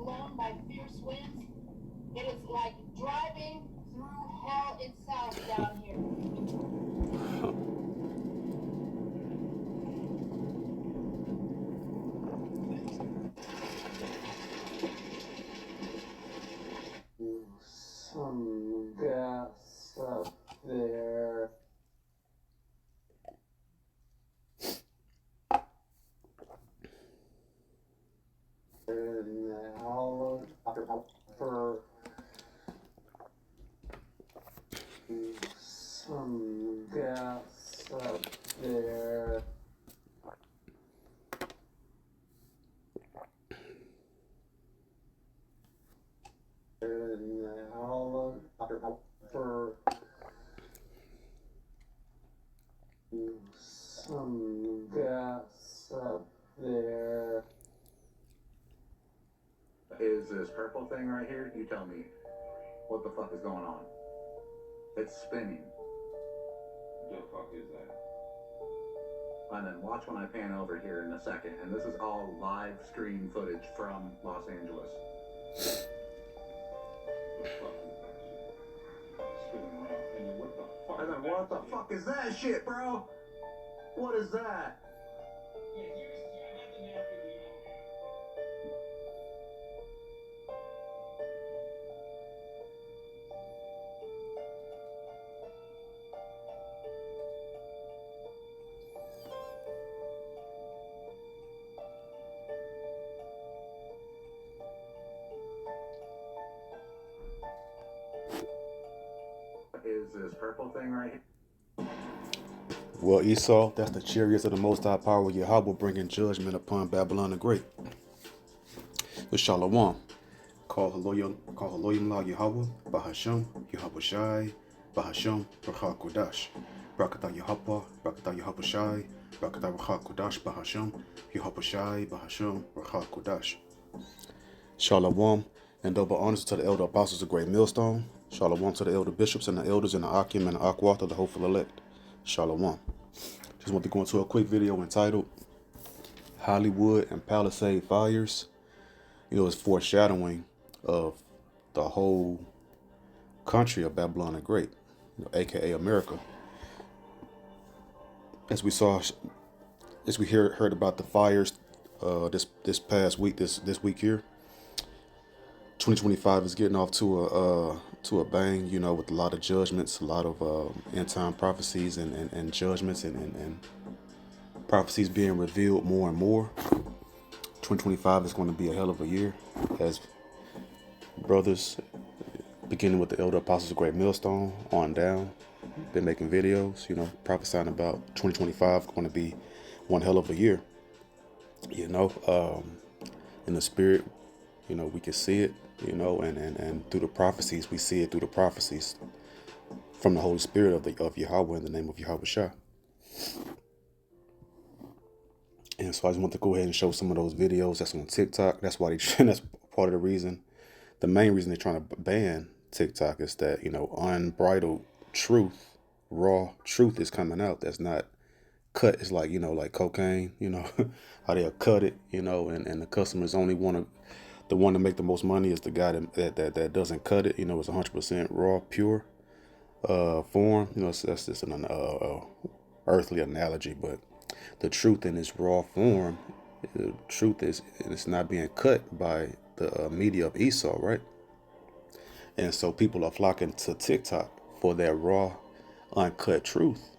blown by fierce winds. It is like driving through hell itself down here. Some gas up there. And now for some gas up there. And now for some gas up there. Is this purple thing right here? You tell me. What the fuck is going on? It's spinning. The fuck is that? And then watch when I pan over here in a second. And this is all live stream footage from Los Angeles. The fuck is that shit? Spinning around. And then what the fuck? And then what the fuck is that shit, bro? What is that? Is this purple thing right here? Well, Esau, that's the chariots of the Most High Power Yahweh bringing judgment upon Babylon the Great. With Shalom. Call Haloyim La Yahweh, Bahasham, Yahweh Shai, Bahasham, Racha Kodash. Brakata Yahweh, Brakata Yahweh Shai, Brakata Racha Kodash, Bahasham, Yahweh Shai, Bahasham, Racha Kodash. Shalom, and double honors to the elder apostles of Great Millstone. Shalom to the elder bishops and the elders and the Akim and the Akwath of the hopeful elect. Shalom. Just want to go into a quick video entitled Hollywood and Palisade Fires. You know, it's foreshadowing of the whole country of Babylon the Great, you know, aka America. As we heard about the fires this past week, this week here. 2025 is getting off to a bang, you know, with a lot of judgments, a lot of end time prophecies and judgments and prophecies being revealed more and more. 2025 is going to be a hell of a year, as brothers, beginning with the elder apostles of Great Millstone on down, been making videos, you know, prophesying about 2025 going to be one hell of a year. You know, in the spirit, you know, we can see it, you know, and through the prophecies, we see it through the prophecies from the Holy Spirit of Yahweh in the name of Yahweh Shah. And so I just want to go ahead and show some of those videos that's on TikTok. That's why that's part of the reason. The main reason they're trying to ban TikTok is that, you know, unbridled truth, raw truth is coming out. That's not cut. It's like, you know, like cocaine, you know, how they'll cut it, you know, and the customers only the one to make the most money is the guy that doesn't cut it. You know, it's 100% raw, pure form. You know, that's just an earthly analogy, but the truth in its raw form, the truth is it's not being cut by the media of Esau, right? And so people are flocking to TikTok for that raw, uncut truth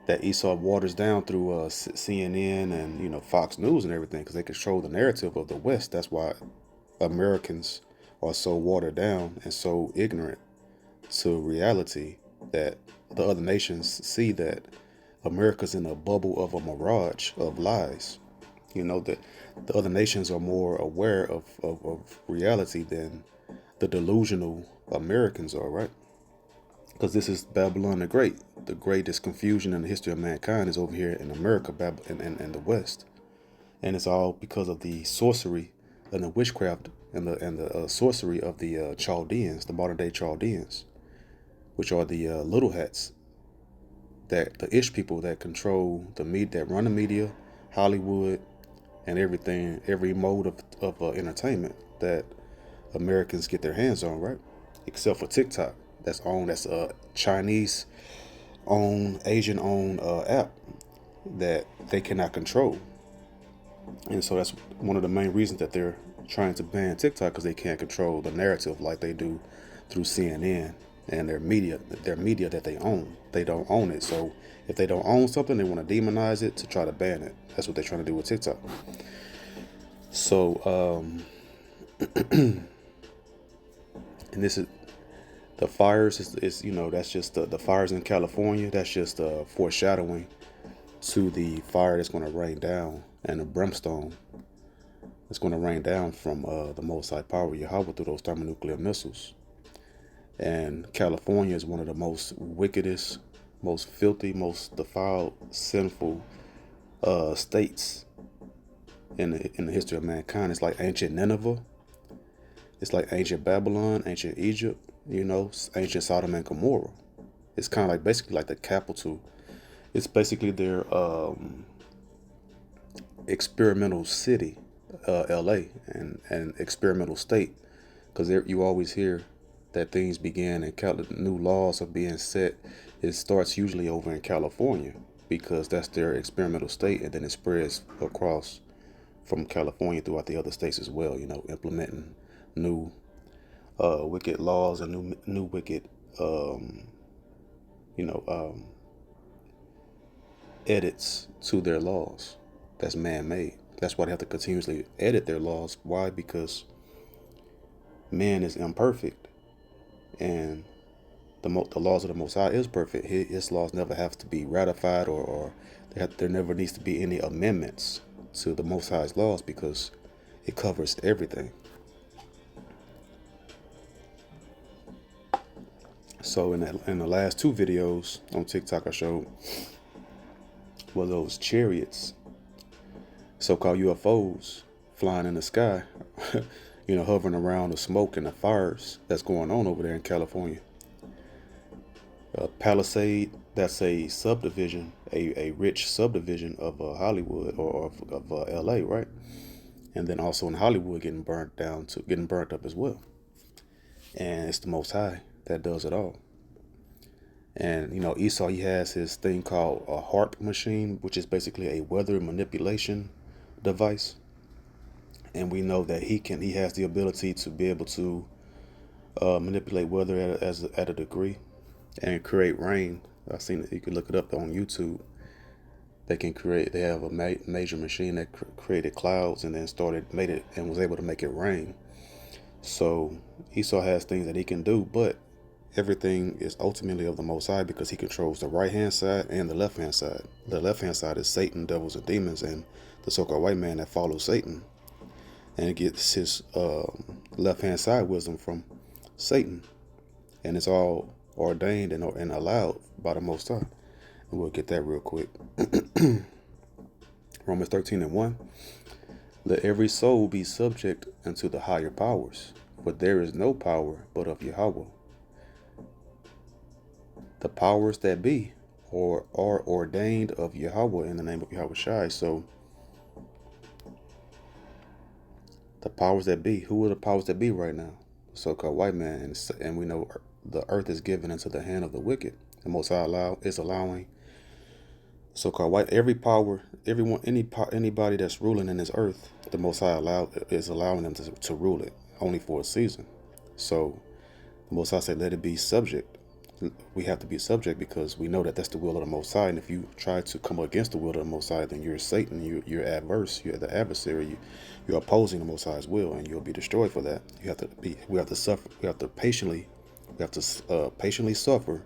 that Esau waters down through CNN and, you know, Fox News and everything, because they control the narrative of the West. That's why Americans are so watered down and so ignorant to reality that the other nations see that America's in a bubble of a mirage of lies. You know, that the other nations are more aware of reality than the delusional Americans are, right? Because this is Babylon the Great. The greatest confusion in the history of mankind is over here in America, in the West. And it's all because of the sorcery and the witchcraft and the sorcery of the Chaldeans, the modern day Chaldeans, which are the little hats, that the Ish people that control the media, that run the media, Hollywood, and everything, every mode of entertainment that Americans get their hands on, right? Except for TikTok, that's a Chinese owned, Asian owned app that they cannot control. And so that's one of the main reasons that they're trying to ban TikTok, because they can't control the narrative like they do through CNN and their media that they own. They don't own it. So if they don't own something, they want to demonize it to try to ban it. That's what they're trying to do with TikTok. So, and this is the fires is that's just the fires in California. That's just foreshadowing to the fire that's going to rain down, and the brimstone that's going to rain down from the Most High Power Yahweh through those thermonuclear missiles. And California is one of the most wickedest, most filthy, most defiled, sinful states in the history of mankind. It's like ancient Nineveh. It's like ancient Babylon, ancient Egypt, ancient Sodom and Gomorrah. It's kind of like basically like the capital. It's basically their experimental city, LA, and experimental state, because you always hear that things begin and new laws are being set. It starts usually over in California because that's their experimental state, and then it spreads across from California throughout the other states as well. Implementing new wicked laws and new wicked edits to their laws. That's man-made. That's why they have to continuously edit their laws. Why? Because man is imperfect, and the laws of the Most High is perfect. His laws never have to be ratified, or there never needs to be any amendments to the Most High's laws, because it covers everything. So in the last two videos on TikTok I showed were those chariots, so-called UFOs, flying in the sky, hovering around the smoke and the fires that's going on over there in California. Palasade, that's a subdivision, a rich subdivision of Hollywood or of LA, right? And then also in Hollywood getting burnt up as well. And it's the Most High that does it all. And Esau, he has his thing called a harp machine, which is basically a weather manipulation device. And we know that he has the ability to be able to manipulate weather at a degree and create rain. I've seen it. You can look it up on YouTube. They have a major machine that created clouds and then was able to make it rain. So Esau has things that he can do, but everything is ultimately of the Most High, because he controls the right-hand side and the left-hand side. The left-hand side is Satan, devils, and demons, and the so-called white man that follows Satan. And it gets his left-hand side wisdom from Satan. And it's all ordained and allowed by the Most High. And we'll get that real quick. Romans 13:1. Let every soul be subject unto the higher powers, for there is no power but of Yahweh. The powers that be are ordained of Yahweh in the name of Yahweh Shai. So the powers that be, who are the powers that be right now? The so-called white man, and we know the earth is given into the hand of the wicked. The Most High is allowing so-called white, every power, anybody that's ruling in this earth, the Most High is allowing them to rule it only for a season. So the Most High said, let it be subject. We have to be subject because we know that that's the will of the Most High. And if you try to come against the will of the Most High, then you're Satan. You're adverse. You're the adversary. You're opposing the Most High's will, and you'll be destroyed for that. We have to suffer. We have to patiently suffer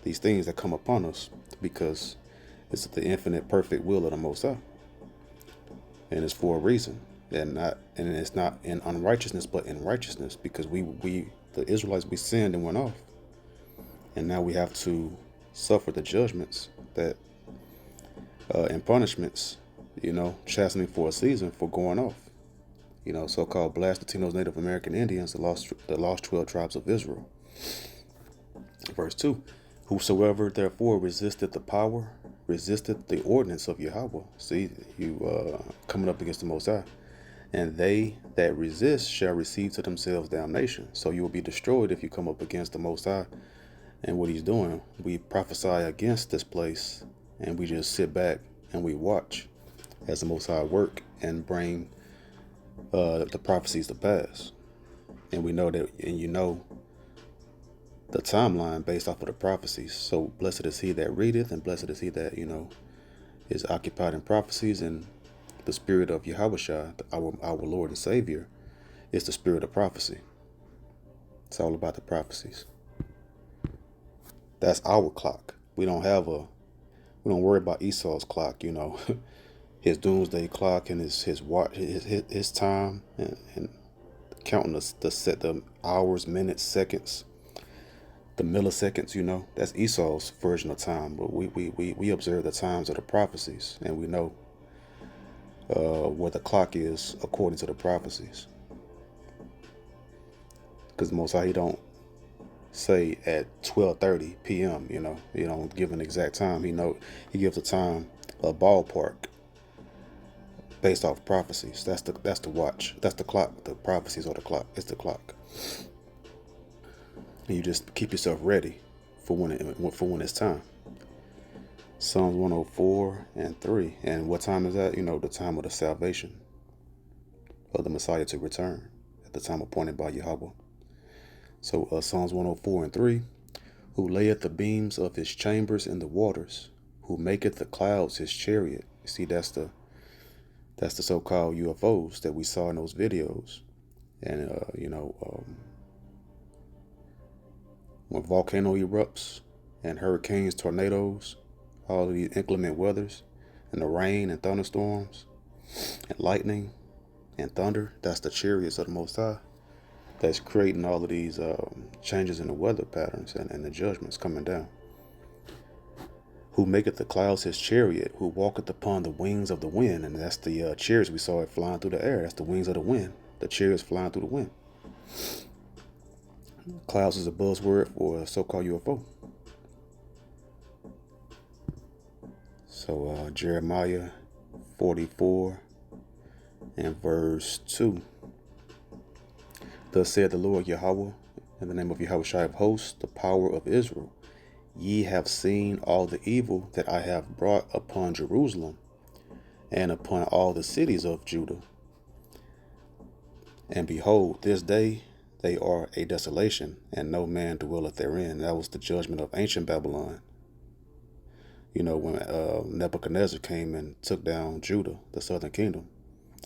these things that come upon us, because it's the infinite, perfect will of the Most High, and it's for a reason, and it's not in unrighteousness, but in righteousness, because the Israelites, we sinned and went off. And now we have to suffer the judgments that and punishments, chastening for a season for going off. So-called Blast Latinos, Native American Indians, the lost 12 tribes of Israel. Verse 2. Whosoever therefore resisteth the power resisteth the ordinance of Yahweh. See, you coming up against the Most High. And they that resist shall receive to themselves damnation. So you will be destroyed if you come up against the Most High and what he's doing. We prophesy against this place, and we just sit back and we watch as the Most High work and bring the prophecies to pass. And we know that, and you know the timeline based off of the prophecies. So blessed is he that readeth, and blessed is he that, is occupied in prophecies. And the spirit of Yahushua, our Lord and Savior, is the spirit of prophecy. It's all about the prophecies. That's our clock. We don't worry about Esau's clock, his doomsday clock and his time and counting the hours, minutes, seconds, the milliseconds, that's Esau's version of time. But we observe the times of the prophecies, and we know what the clock is according to the prophecies. Because Most High, he don't say at 12:30 p.m. He don't give an exact time. He gives a time, a ballpark, based off prophecies. That's the watch. That's the clock. The prophecies are the clock. It's the clock. And you just keep yourself ready for when it's time. Psalms 104:3. And what time is that? The time of the salvation of the Messiah to return at the time appointed by Yahweh. So Psalms 104:3. Who layeth the beams of his chambers in the waters, who maketh the clouds his chariot. You see, that's the so-called UFOs that we saw in those videos. And when volcano erupts and hurricanes, tornadoes, all of these inclement weathers, and the rain and thunderstorms and lightning and thunder, that's the chariots of the Most High that's creating all of these changes in the weather patterns and the judgments coming down. Who maketh the clouds his chariot, who walketh upon the wings of the wind. And that's the chariots we saw it flying through the air. That's the wings of the wind. The chariots flying through the wind. Clouds is a buzzword for a so-called UFO. So Jeremiah 44 and verse 2. Thus saith the Lord Yahweh, in the name of Yahushua of hosts, the power of Israel. Ye have seen all the evil that I have brought upon Jerusalem and upon all the cities of Judah. And behold, this day they are a desolation, and no man dwelleth therein. That was the judgment of ancient Babylon. When Nebuchadnezzar came and took down Judah, the southern kingdom,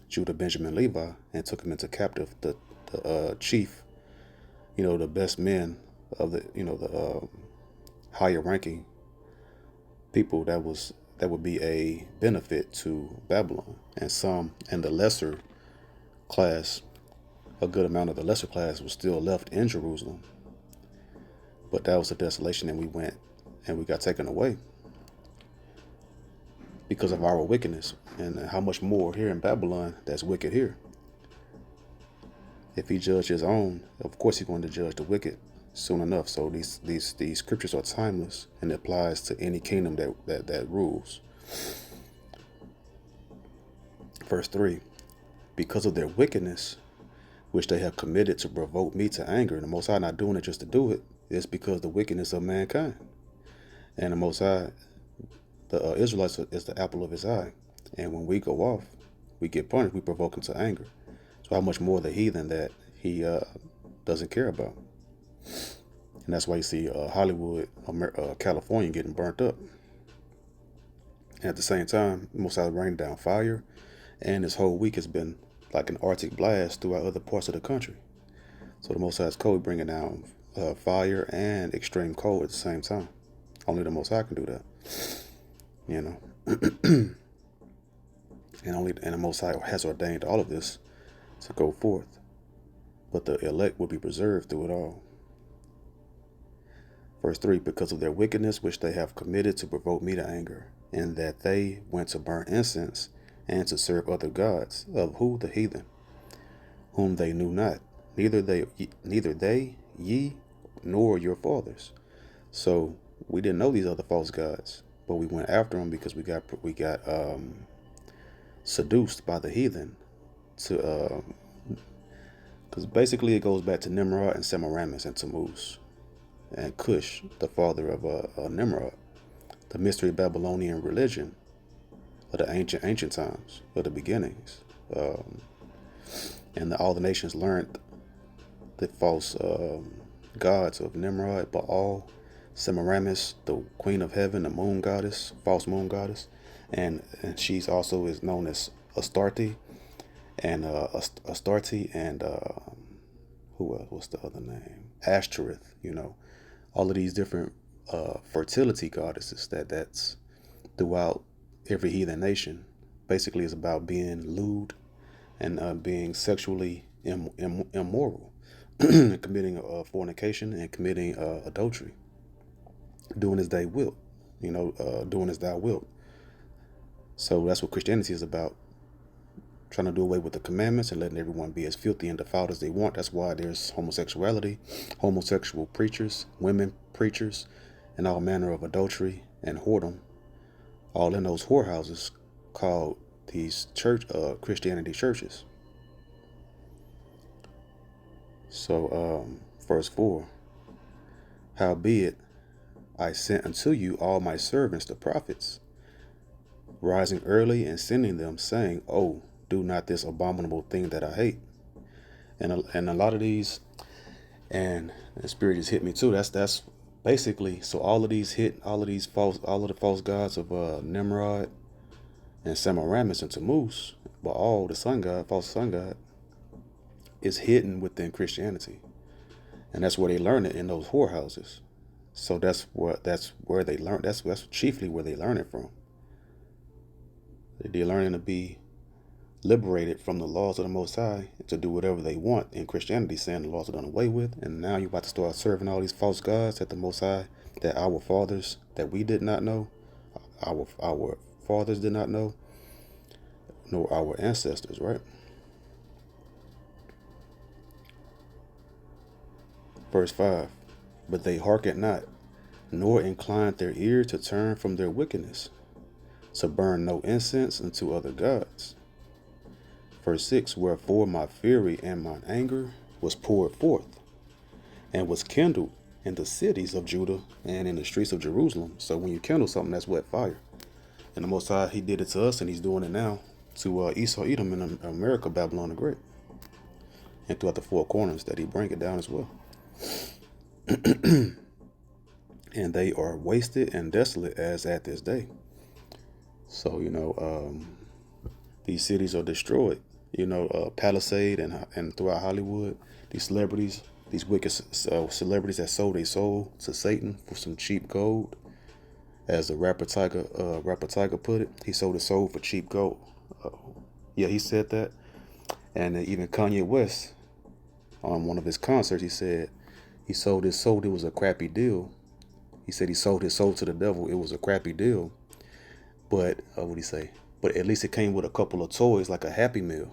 Judah, Benjamin, Levi, and took him into captive. The chief, the best men of the higher ranking people that would be a benefit to Babylon. And some in the lesser class, a good amount of the lesser class was still left in Jerusalem. But that was a desolation, and we went and we got taken away because of our wickedness. And how much more here in Babylon that's wicked here. If he judged his own, of course he's going to judge the wicked soon enough. So these scriptures are timeless, and it applies to any kingdom that rules. Verse 3. Because of their wickedness, which they have committed to provoke me to anger. And the Most High not doing it just to do it. It's because the wickedness of mankind. And the Most High, the Israelites is the apple of his eye. And when we go off, we get punished. We provoke him to anger. So how much more the heathen that he doesn't care about. And that's why you see Hollywood, California getting burnt up. And at the same time, Most High rained down fire. And this whole week has been like an Arctic blast throughout other parts of the country. So the Most High's cold bringing down fire and extreme cold at the same time. Only the Most High can do that. And the Most High has ordained all of this to go forth. But the elect will be preserved through it all. Verse 3, because of their wickedness which they have committed to provoke me to anger, in that they went to burn incense and to serve other gods, of who? The heathen, whom they knew not, neither they, ye, nor your fathers. So we didn't know these other false gods. but we went after them because we got seduced by the heathen to because basically it goes back to Nimrod and Semiramis and Tammuz and Cush, the father of Nimrod, the mystery Babylonian religion of the ancient times, of the beginnings. And all the nations learned the false gods of Nimrod, Baal, Semiramis, the queen of heaven, the moon goddess, false moon goddess, and she's also is known as Astarte, and who else? What's the other name? Ashtoreth. All of these different fertility goddesses that's throughout every heathen nation. Basically, is about being lewd and being sexually immoral, committing fornication and committing adultery, doing as they will, doing as thou wilt. So that's what Christianity is about, trying to do away with the commandments and letting everyone be as filthy and defiled as they want. That's why there's homosexuality, homosexual preachers, women preachers, and all manner of adultery and whoredom, all in those whorehouses called these Christianity churches. So, verse 4, howbeit I sent unto you all my servants the prophets, rising early and sending them, saying, oh, do not this abominable thing that I hate. And a lot of these, and the Spirit just hit me too. That's basically, so all of the false gods of Nimrod and Semiramis and Tammuz, but all the sun god, false sun god, is hidden within Christianity, and that's where they learn it, in those whorehouses. So that's where they learn. That's chiefly where they learn it from. They're learning to be liberated from the laws of the Most High to do whatever they want in Christianity, saying the laws are done away with, and now you're about to start serving all these false gods that the Most High, that our fathers, that we did not know, our fathers did not know, nor our ancestors, right? Verse 5, but they hearkened not, nor inclined their ear to turn from their wickedness, to burn no incense unto other gods. Verse 6, wherefore my fury and mine anger was poured forth, and was kindled in the cities of Judah and in the streets of Jerusalem. So when you kindle something, that's wet fire. And the Most High, he did it to us, and he's doing it now to Esau, Edom, in America, Babylon the Great. And throughout the four corners that he bring it down as well. And they are wasted and desolate as at this day. So, these cities are destroyed. Palasade and throughout Hollywood, these celebrities, these wicked celebrities that sold their soul to Satan for some cheap gold. As the rapper Tiger put it, he sold his soul for cheap gold. Yeah, he said that. And even Kanye West, on one of his concerts, he said he sold his soul. It was a crappy deal. He said he sold his soul to the devil. It was a crappy deal. But what'd he say? But at least it came with a couple of toys, like a Happy Meal.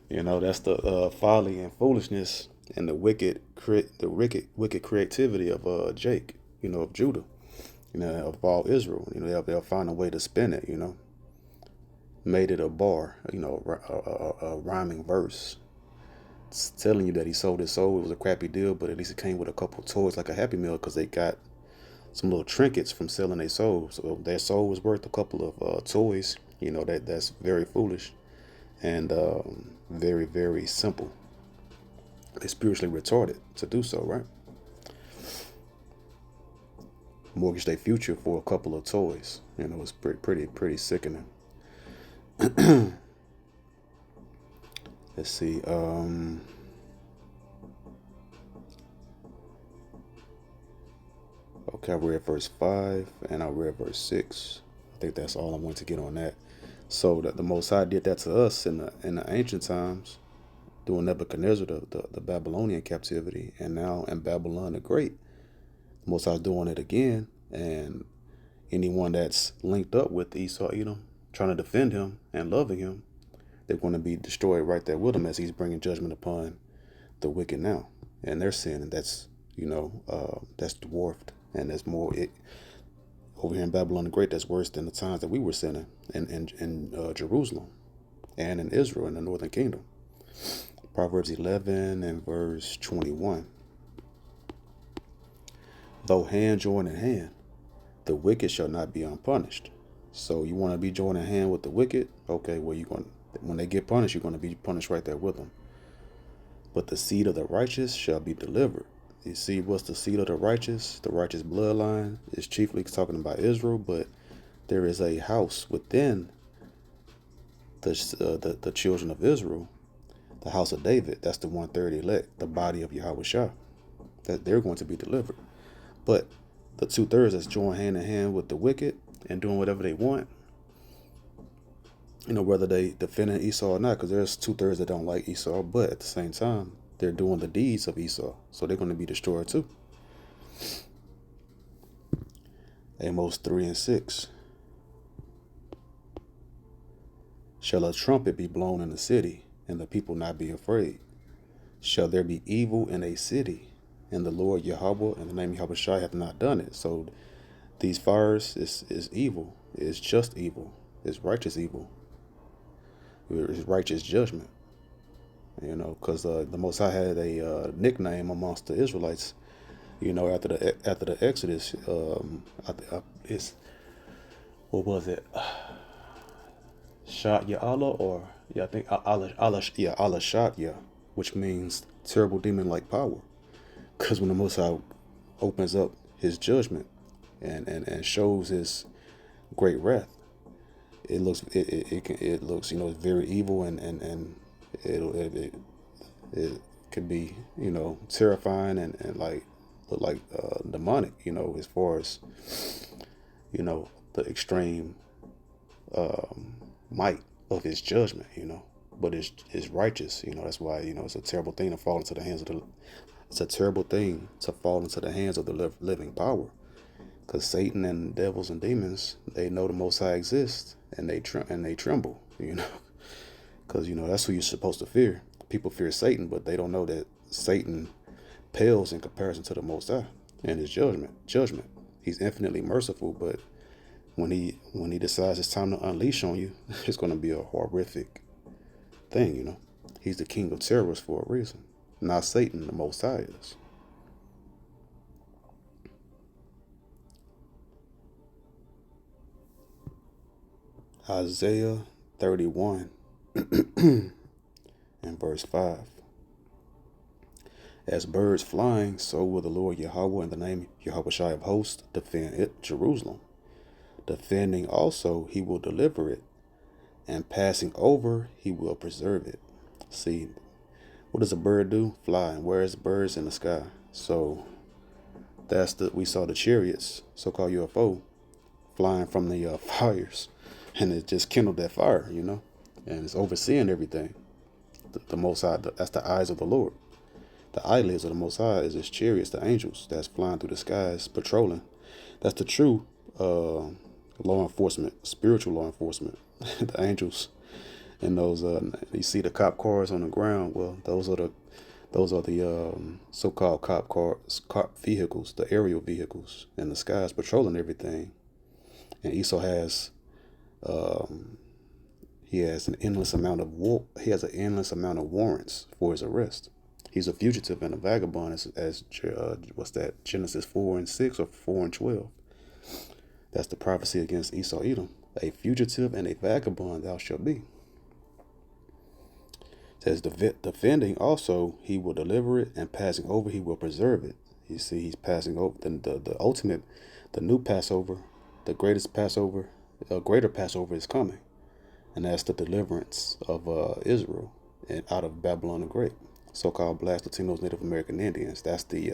That's the folly and foolishness and the wicked creativity of Jake, of Judah, of all Israel. They'll find a way to spin it. Made it a bar, a rhyming verse. It's telling you that he sold his soul. It was a crappy deal, but at least it came with a couple of toys, like a Happy Meal, because they got some little trinkets from selling their soul. So their soul was worth a couple of toys. That's very foolish and very, very simple. They're spiritually retarded to do so, right? Mortgage their future for a couple of toys. It's pretty sickening. Let's see. Okay, I read verse 5 and I read verse 6. I think that's all I want to get on that. So that the Most High did that to us in the ancient times, during Nebuchadnezzar, the Babylonian captivity, and now in Babylon the Great. The Most High is doing it again, and anyone that's linked up with Esau, Edom, trying to defend him and loving him, they're going to be destroyed right there with him as he's bringing judgment upon the wicked now and their sin, and that's that's dwarfed And there's more over here in Babylon the Great. That's worse than the times that we were sinning in Jerusalem and in Israel in the northern kingdom. Proverbs 11 and verse 21. Though hand join in hand, the wicked shall not be unpunished. So you want to be joining hand with the wicked? Okay, well, when they get punished, you're going to be punished right there with them. But the seed of the righteous shall be delivered. You see, what's the seed of the righteous? The righteous bloodline is chiefly talking about Israel, but there is a house within the children of Israel, the house of David. That's the 1/3 elect, the body of Yahweh Shah, that they're going to be delivered. But the 2/3 that's joined hand in hand with the wicked and doing whatever they want, whether they defending Esau or not, because there's 2/3 that don't like Esau, but at the same time, they're doing the deeds of Esau, so they're going to be destroyed too. Amos 3 and 6. Shall a trumpet be blown in the city, and the people not be afraid? Shall there be evil in a city, and the Lord Yahweh and the name Yahweh Shai hath not done it? So these fires is evil. It's just evil. It's righteous evil. It's righteous judgment. Because the Most High had a nickname amongst the Israelites. After the Exodus, it's, what was it? Shat Ya Allah, or I think Allah Shat Ya, which means terrible demon-like power. Because when the Most High opens up His judgment and shows His great wrath, it looks very evil, and it could be terrifying and like look like demonic, as far as the extreme might of His judgment, but it's righteous, that's why it's a terrible thing to fall into the hands of it's a terrible thing to fall into the hands of the living power, because Satan and devils and demons, they know the Most High exists, and they tremble, because that's who you're supposed to fear. People fear Satan, but they don't know that Satan pales in comparison to the Most High and His judgment. He's infinitely merciful, but when he decides it's time to unleash on you, it's going to be a horrific thing. He's the king of terrorists for a reason. Not Satan, the Most High is. Isaiah 31 and verse 5. As birds flying, so will the Lord Yahweh in the name Yahweh Shai of hosts defend it, Jerusalem. Defending also, He will deliver it, and passing over, He will preserve it. See, what does a bird do? Fly. And where is birds in the sky? So we saw the chariots, so-called UFO, flying from the fires, and it just kindled that fire, and it's overseeing everything. The Most High, that's the eyes of the Lord. The eyelids of the Most High is His chariots, the angels that's flying through the skies, patrolling. That's the true law enforcement, spiritual law enforcement. The angels and those you see the cop cars on the ground. Well, those are the so-called cop vehicles, the aerial vehicles in the skies patrolling everything. And Esau has he has an endless amount of warrants for his arrest. He's a fugitive and a vagabond, as what's that? Genesis 4 and 6 or 4 and 12. That's the prophecy against Esau Edom. A fugitive and a vagabond thou shalt be. It says, defending also, He will deliver it, and passing over, He will preserve it. You see, He's passing over the ultimate, the new Passover, the greatest Passover, a greater Passover is coming. And that's the deliverance of Israel and out of Babylon the Great. So-called Blacks, Latinos, Native American Indians. That's the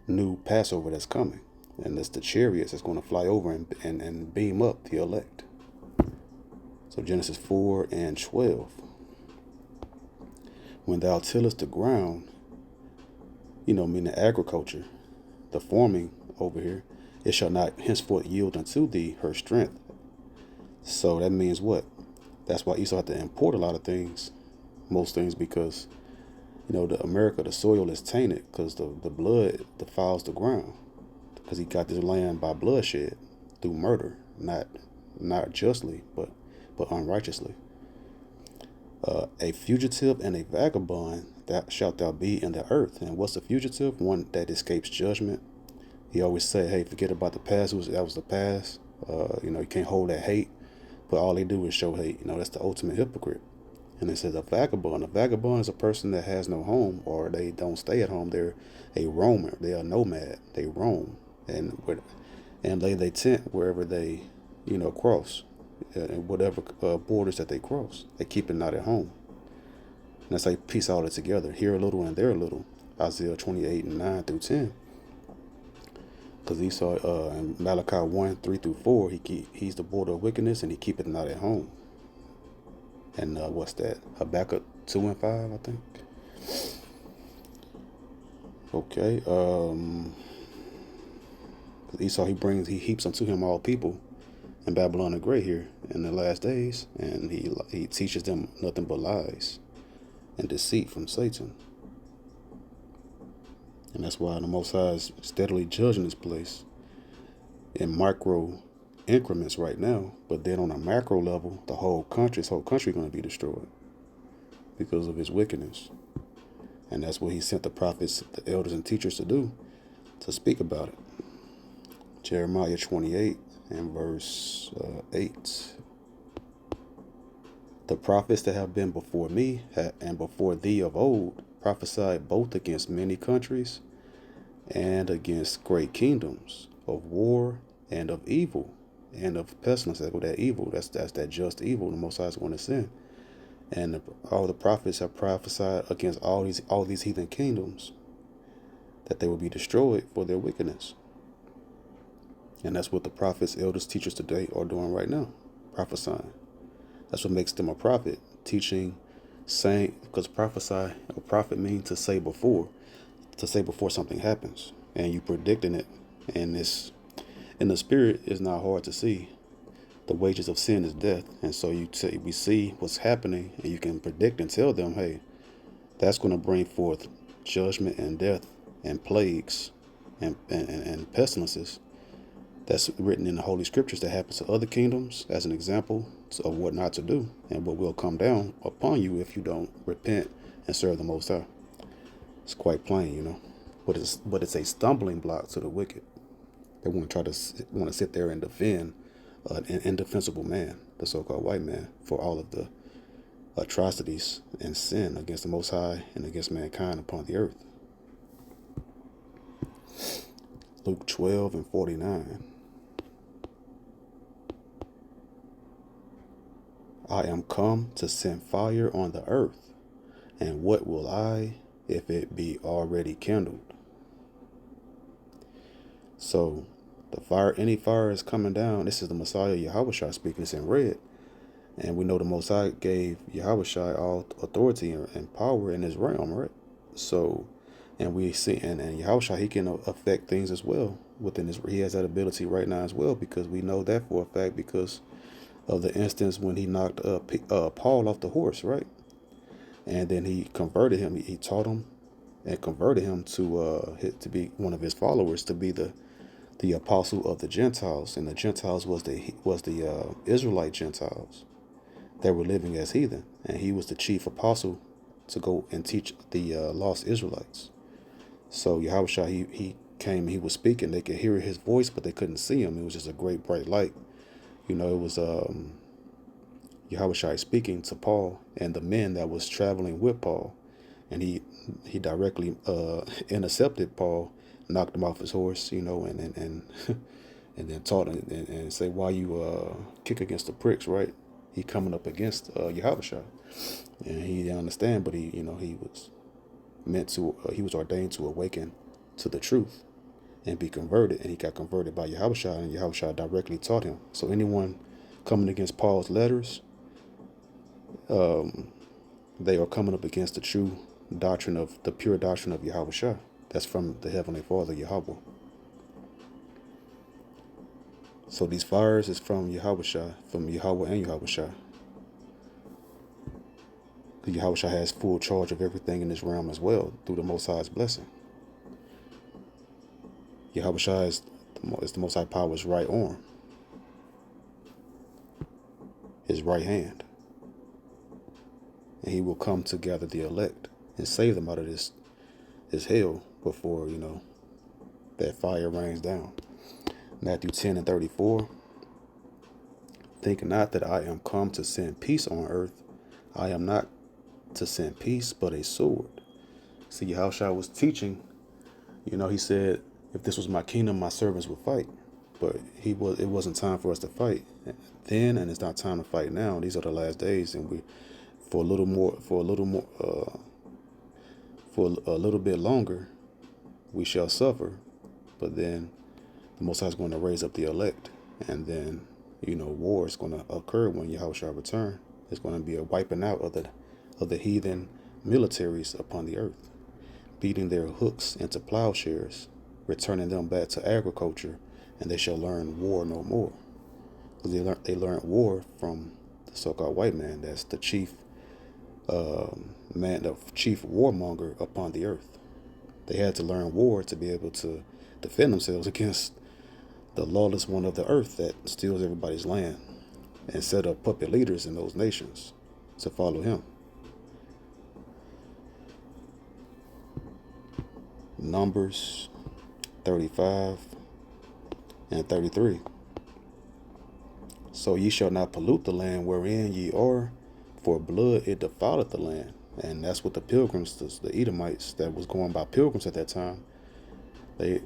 new Passover that's coming. And that's the chariots that's going to fly over and beam up the elect. So Genesis 4 and 12. When thou tillest the ground, meaning agriculture, the farming over here, it shall not henceforth yield unto thee her strength. So that means what? That's why Esau had to import a lot of things, most things, because the soil is tainted, because the blood defiles the ground. because he got this land by bloodshed through murder, not justly, but unrighteously. A fugitive and a vagabond that shalt thou be in the earth. And what's a fugitive? One that escapes judgment. He always say, hey, forget about the past. That was the past. You can't hold that hate. But all they do is show hate. That's the ultimate hypocrite. And it says a vagabond. A vagabond is a person that has no home, or they don't stay at home. They're a roamer. They're a nomad. They roam and lay their tent wherever they, cross, and whatever borders that they cross. They keep it not at home. And that's like piece all it together. Here a little and there a little. Isaiah 28 and 9 through 10. Because Esau in Malachi 1, 3 through 4, he's the border of wickedness, and he keep it not at home. And what's that? Habakkuk 2 and 5, I think. Okay. Esau, he heaps unto him all people in Babylon the Great here in the last days, and he teaches them nothing but lies and deceit from Satan. And that's why the Most High is steadily judging this place in micro increments right now. But then on a macro level, his whole country going to be destroyed because of his wickedness. And that's what he sent the prophets, the elders and teachers to do, to speak about it. Jeremiah 28 and verse 8. The prophets that have been before me and before thee of old prophesied both against many countries and against great kingdoms, of war and of evil and of pestilence. That evil, that's that just evil the Most High is going to send. And all the prophets have prophesied against all these heathen kingdoms, that they will be destroyed for their wickedness. And that's what the prophets, elders, teachers today are doing right now, prophesying. That's what makes them a prophet, teaching, saying, because a prophet means to say before something happens, and you predicting it. And this, in the spirit, is not hard to see. The wages of sin is death, and so we see what's happening, and you can predict and tell them, hey, that's going to bring forth judgment and death and plagues and pestilences. That's written in the Holy Scriptures that happens to other kingdoms as an example of what not to do and what will come down upon you if you don't repent and serve the Most High. It's quite plain, but it's a stumbling block to the wicked. They want to sit there and defend an indefensible man, the so-called white man, for all of the atrocities and sin against the Most High and against mankind upon the earth. Luke 12 and 49. I am come to send fire on the earth, and what will I if it be already kindled? So any fire is coming down. This is the Messiah Yahushua speaking. It's in red. And we know the Most High gave Yahushua all authority and power in his realm, right? So, and we see, and Yahushua, he can affect things as well he has that ability right now as well, because we know that for a fact because of the instance when he knocked Paul off the horse, right? And then he converted him. He taught him and converted him to be one of his followers, to be the apostle of the Gentiles. And the Gentiles was the Israelite Gentiles that were living as heathen. And he was the chief apostle to go and teach the lost Israelites. So Yahushua, he came, he was speaking. They could hear his voice, but they couldn't see him. It was just a great bright light. It was Yahushua speaking to Paul and the men that was traveling with Paul. And he directly intercepted Paul, knocked him off his horse, and and then taught him and say, why you kick against the pricks, right? He coming up against Yahushua. And he didn't understand, but he was he was ordained to awaken to the truth and be converted. And he got converted by Yahushua, and Yahushua directly taught him. So anyone coming against Paul's letters, they are coming up against the pure doctrine of Yahushua. That's from the Heavenly Father, Yahweh. So these fires is from Yahushua, from Yahweh and Yahushua. Yahushua has full charge of everything in this realm as well, through the Most High's blessing. Yahushua is It's the Most High Power's right arm, his right hand. And he will come to gather the elect and save them out of this hell before, that fire rains down. Matthew 10:34. Think not that I am come to send peace on earth. I am not to send peace, but a sword. See, Yahushua was teaching, he said, if this was my kingdom, my servants would fight. But it wasn't time for us to fight then, and it's not time to fight now. These are the last days, and for a little bit longer, we shall suffer. But then the Most High is going to raise up the elect, and then war is going to occur when Yahushua return. It's going to be a wiping out of the heathen militaries upon the earth, beating their hooks into plowshares, returning them back to agriculture, and they shall learn war no more. Because they learned war from the so-called white man. That's the chief the chief warmonger upon the earth. They had to learn war to be able to defend themselves against the lawless one of the earth that steals everybody's land and set up puppet leaders in those nations to follow him. Numbers 35 and 33. So ye shall not pollute the land wherein ye are, for blood it defileth the land. And that's what the pilgrims, the Edomites that was going by pilgrims at that time, they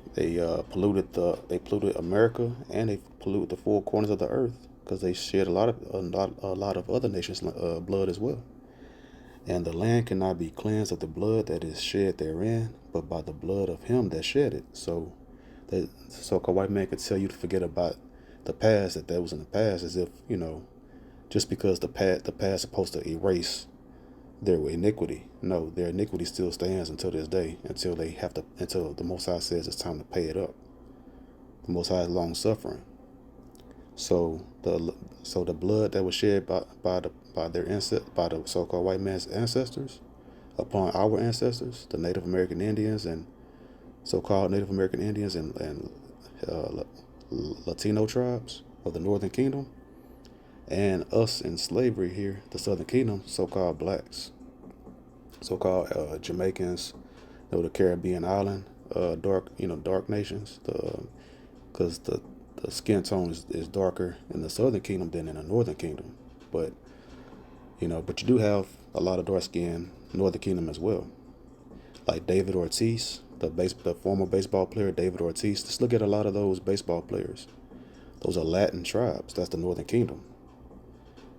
polluted America, and they polluted the four corners of the earth because they shed a lot of other nations' blood as well. And the land cannot be cleansed of the blood that is shed therein, but by the blood of him that shed it. So the so-called white man could tell you to forget about the past, that was in the past, as if, just because the past is supposed to erase their iniquity. No, their iniquity still stands until this day, until the Most High says it's time to pay it up. The Most High is long suffering. So the blood that was shed by the so-called white man's ancestors upon our ancestors, the Native American Indians and so-called Native American Indians and Latino tribes of the Northern Kingdom, and us in slavery here, the Southern Kingdom, so-called blacks, so-called Jamaicans, the Caribbean island, dark nations, because the skin tone is darker in the Southern Kingdom than in the Northern Kingdom, but you do have a lot of dark-skinned Northern Kingdom as well, like David Ortiz, the former baseball player David Ortiz. Just look at a lot of those baseball players. Those are Latin tribes. That's the Northern Kingdom.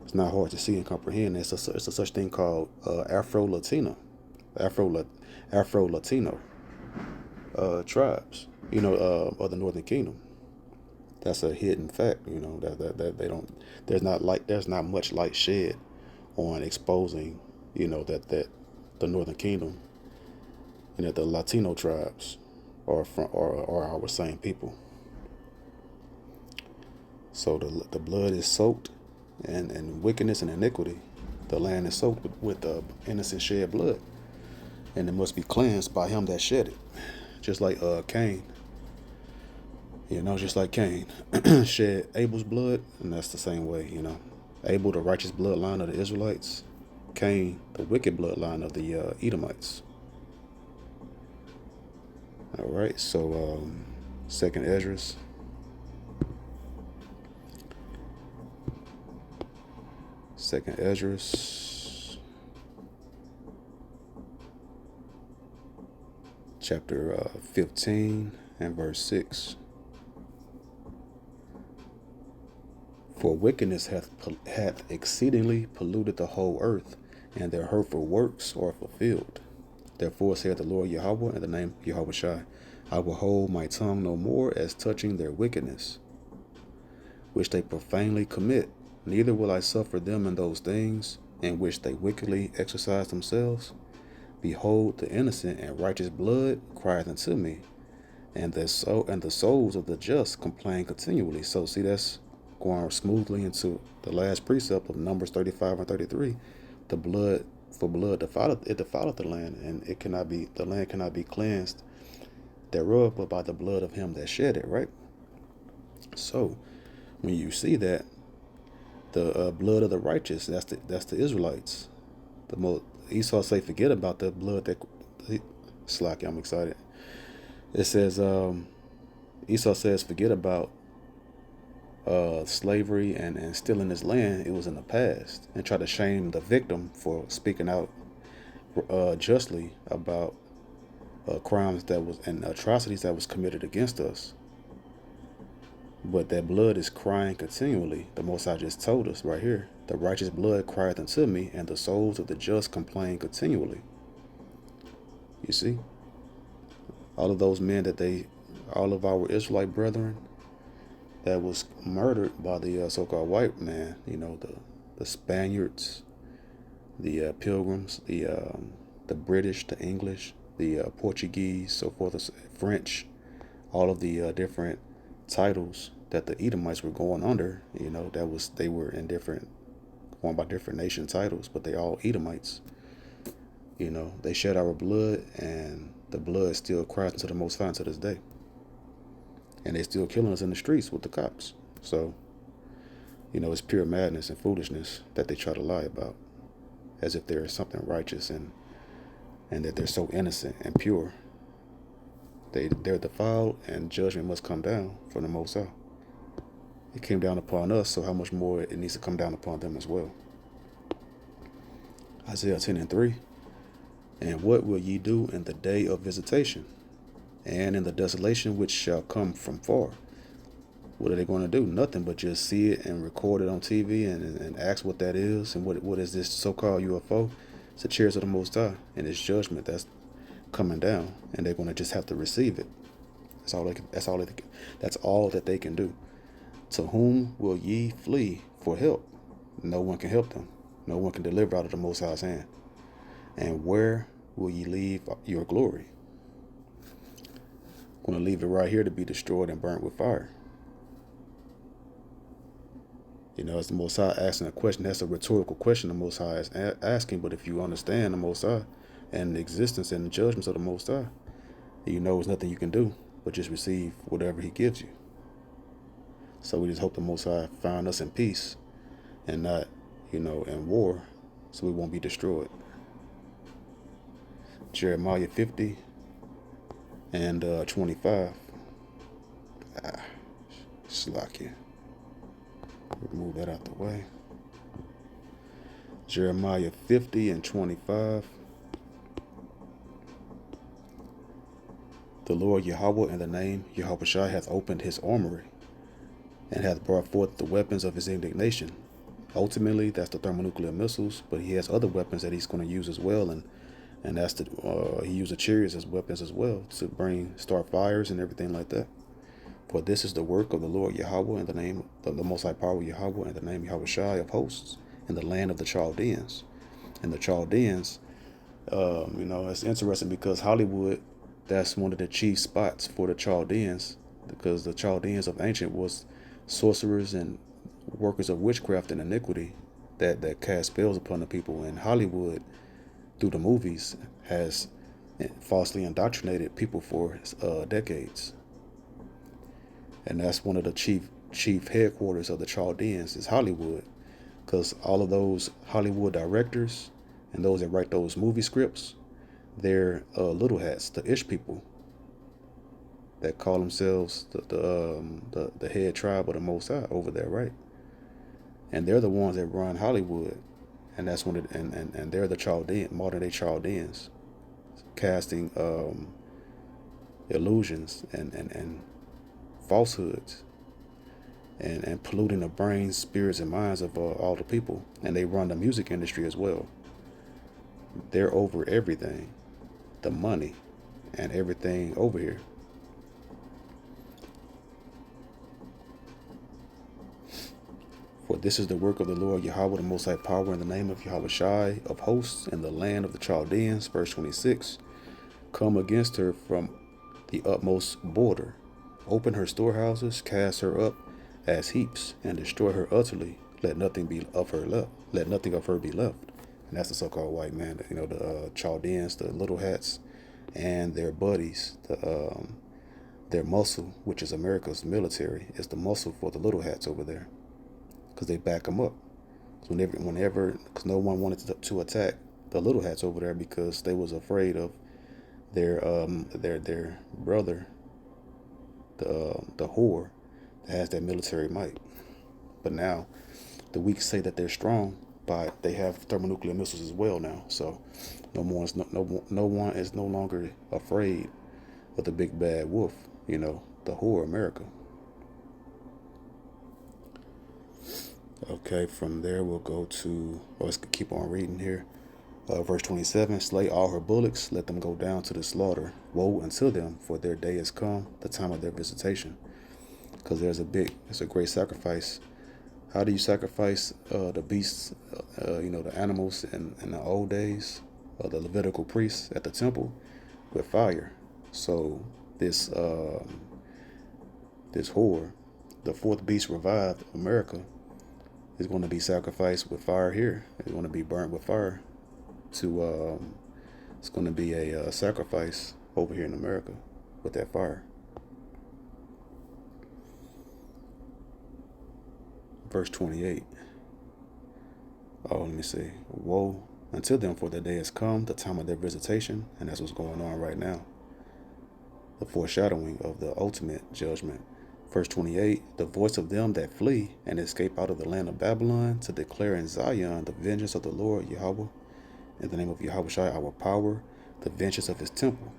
It's not hard to see and comprehend. It's a such thing called Afro-Latino tribes, of the Northern Kingdom. That's a hidden fact, that they don't. There's not much light shed on exposing, that the Northern Kingdom, the Latino tribes are our same people. So the blood is soaked, and wickedness and iniquity. The land is soaked with innocent shed blood, and it must be cleansed by him that shed it. Just like Cain. Just like Cain shed Abel's blood, and that's the same way. Abel, the righteous bloodline of the Israelites. Cain, the wicked bloodline of the Edomites. All right, so Second Esdras. Second Esdras, chapter 15 and verse 6. For wickedness hath exceedingly polluted the whole earth, and their hurtful works are fulfilled. Therefore saith the Lord Yahweh in the name of Yahweh Shai, I will hold my tongue no more as touching their wickedness, which they profanely commit, neither will I suffer them in those things in which they wickedly exercise themselves. Behold, the innocent and righteous blood crieth unto me, and the souls of the just complain continually. So see, that's going smoothly into the last precept of Numbers 35 and 33. The blood defileth the land, and the land cannot be cleansed thereof, but by the blood of him that shed it, right? So when you see that, the blood of the righteous, that's the Israelites. The most Esau say, forget about the blood that. Slacky, I'm excited. It says Esau says, forget about slavery and stealing his land. It was in the past, and try to shame the victim for speaking out justly about crimes that was and atrocities that was committed against us. But that blood is crying continually. The Most High just told us right here, the righteous blood crieth unto me, and the souls of the just complain continually. You see, all of those men all of our Israelite brethren that was murdered by the so-called white man, the Spaniards, the Pilgrims, the British, the English, the Portuguese, so forth, French, all of the different titles that the Edomites were going under. They were in going by different nation titles, but they all Edomites. They shed our blood, and the blood still cries into the Most High to this day. And they still killing us in the streets with the cops. So, it's pure madness and foolishness that they try to lie about, as if there is something righteous and that they're so innocent and pure. They're defiled, and judgment must come down from the Most High. It came down upon us, so how much more it needs to come down upon them as well. Isaiah 10:3. And what will ye do in the day of visitation, and in the desolation which shall come from far? What are they going to do? Nothing but just see it and record it on TV and ask what that is, and what is this so-called UFO? It's the chairs of the Most High, and it's judgment that's coming down, and they're going to just have to receive it. That's all that they can do. To whom will ye flee for help? No one can help them. No one can deliver out of the Most High's hand. And where will ye leave your glory? I'm going to leave it right here to be destroyed and burnt with fire. It's the Most High asking a question. That's a rhetorical question the Most High is asking. But if you understand the Most High and the existence and the judgments of the Most High, there's nothing you can do but just receive whatever He gives you. So we just hope the Most High find us in peace and not, in war, so we won't be destroyed. Jeremiah 50 and 25. Slacky. Remove that out the way. Jeremiah 50 and 25. The Lord Yahweh in the name Yahushua hath opened his armory, and hath brought forth the weapons of his indignation. Ultimately, that's the thermonuclear missiles, but he has other weapons that he's going to use as well, and that's he used the chariots as weapons as well to start fires and everything like that. For this is the work of the Lord Yahweh in the name of the Most High Power Yahweh in the name Yahushua of hosts in the land of the Chaldeans. And the Chaldeans, it's interesting because Hollywood, that's one of the chief spots for the Chaldeans, because the Chaldeans of ancient was sorcerers and workers of witchcraft and iniquity that cast spells upon the people. And Hollywood, through the movies, has falsely indoctrinated people for decades. And that's one of the chief headquarters of the Chaldeans is Hollywood, because all of those Hollywood directors and those that write those movie scripts, they're little hats, the Ish people that call themselves the head tribe of the Most High over there, right? And they're the ones that run Hollywood, and that's when and they're the modern day Chaldeans, casting illusions and falsehoods and polluting the brains, spirits, and minds of all the people. And they run the music industry as well. They're over everything, the money and everything over here. For this is the work of the Lord Yahweh, the Most High Power, in the name of Yahushua of hosts in the land of the Chaldeans. Verse 26. Come against her from the utmost border. Open her storehouses, cast her up as heaps, and destroy her utterly. Let nothing be of her left. Let nothing of her be left. And that's the so-called white man. The Chaldeans, the little hats, and their buddies, their muscle, which is America's military, is the muscle for the little hats over there, because they back them up. So because no one wanted to attack the little hats over there because they was afraid of their brother, the whore that has that military might. But now the weak say that they're strong, but they have thermonuclear missiles as well now. So no one is no longer afraid of the big bad wolf, the whore America. Okay, from there we'll go to, let's keep on reading here. Verse 27, slay all her bullocks, let them go down to the slaughter. Woe unto them, for their day is come, the time of their visitation. Because it's a great sacrifice. How do you sacrifice the beasts, the animals in the old days? The Levitical priests at the temple with fire. So this whore, the fourth beast revived America, is going to be sacrificed with fire here. It's going to be burnt with fire. It's going to be a sacrifice over here in America with that fire. Verse 28. Let me see. Woe unto them, for their day has come, the time of their visitation, and that's what's going on right now. The foreshadowing of the ultimate judgment. Verse 28, the voice of them that flee and escape out of the land of Babylon, to declare in Zion the vengeance of the Lord Yahweh, in the name of Yahweh our power, the vengeance of his temple.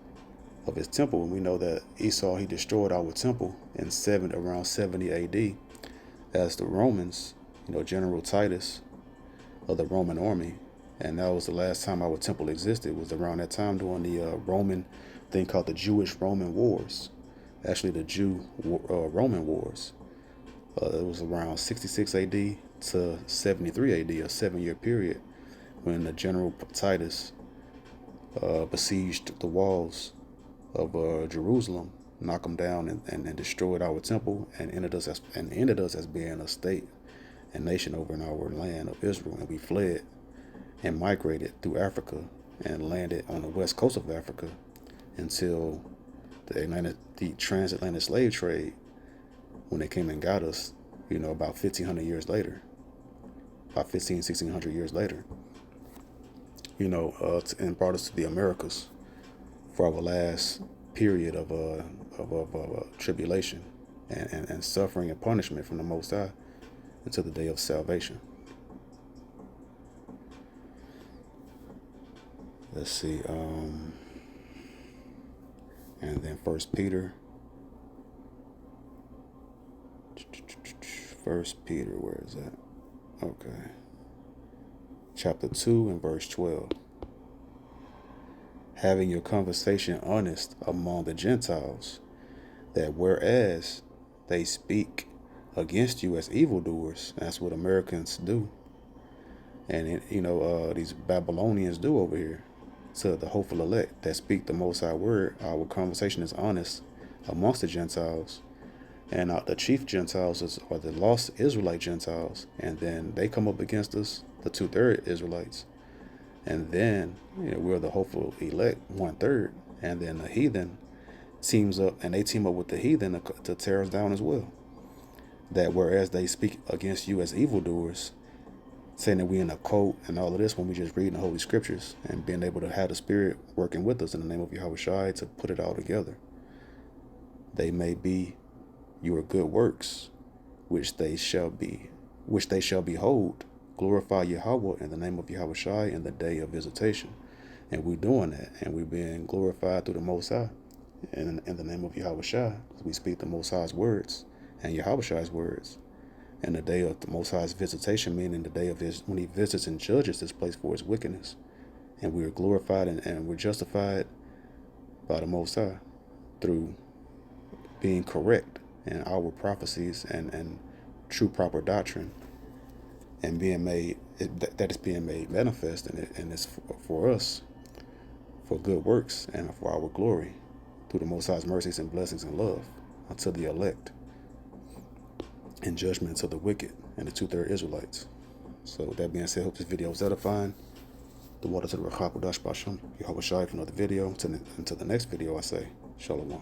And we know that Esau, he destroyed our temple in around 70 AD, as the Romans, General Titus of the Roman army, and that was the last time our temple existed. It was around that time during the Roman thing called the Jewish-Roman Wars. Actually, the Jew-Roman Wars. It was around 66 AD to 73 AD, a 7-year period, when the General Titus besieged the walls of Jerusalem, knocked them down, and destroyed our temple, and ended us as being a state and nation over in our land of Israel. And we fled and migrated through Africa and landed on the west coast of Africa until the transatlantic slave trade, when they came and got us, about 1,500 years later, about 1,600 years later, and brought us to the Americas for our last period of tribulation and suffering and punishment from the Most High until the day of salvation. Let's see, and then First Peter, where is that? Okay. Chapter 2 and verse 12. Having your conversation honest among the Gentiles, that whereas they speak against you as evildoers, that's what Americans do, and these Babylonians do over here, to the hopeful elect that speak the Most High word. Our conversation is honest amongst the Gentiles, and the chief Gentiles are the lost Israelite Gentiles, and then they come up against us, the 2/3 Israelites, and then we're the hopeful elect, 1/3, and then the heathen team up with the heathen to tear us down as well. That whereas they speak against you as evildoers, saying that we in a cult and all of this, when we just reading the Holy Scriptures and being able to have the Spirit working with us in the name of Yahweh to put it all together. They may be your good works, which they shall behold, glorify Yahweh in the name of Yahweh in the day of visitation. And we're doing that, and we're being glorified through the Most High in the name of Yahweh. We speak the Most High's words and Yahweh's words. And the day of the Most High's visitation, meaning the day of when he visits and judges this place for its wickedness. And we are glorified and we're justified by the Most High through being correct in our prophecies and true proper doctrine, and that is being made manifest, and it's for us, for good works and for our glory, through the Most High's mercies and blessings and love unto the elect, and judgment to the wicked and the 2/3 Israelites. So with that being said, hope this video was edifying. The water to the Rachakudash Bashem. Yahweh Shai for another video. Until the next video, I say, Shalom.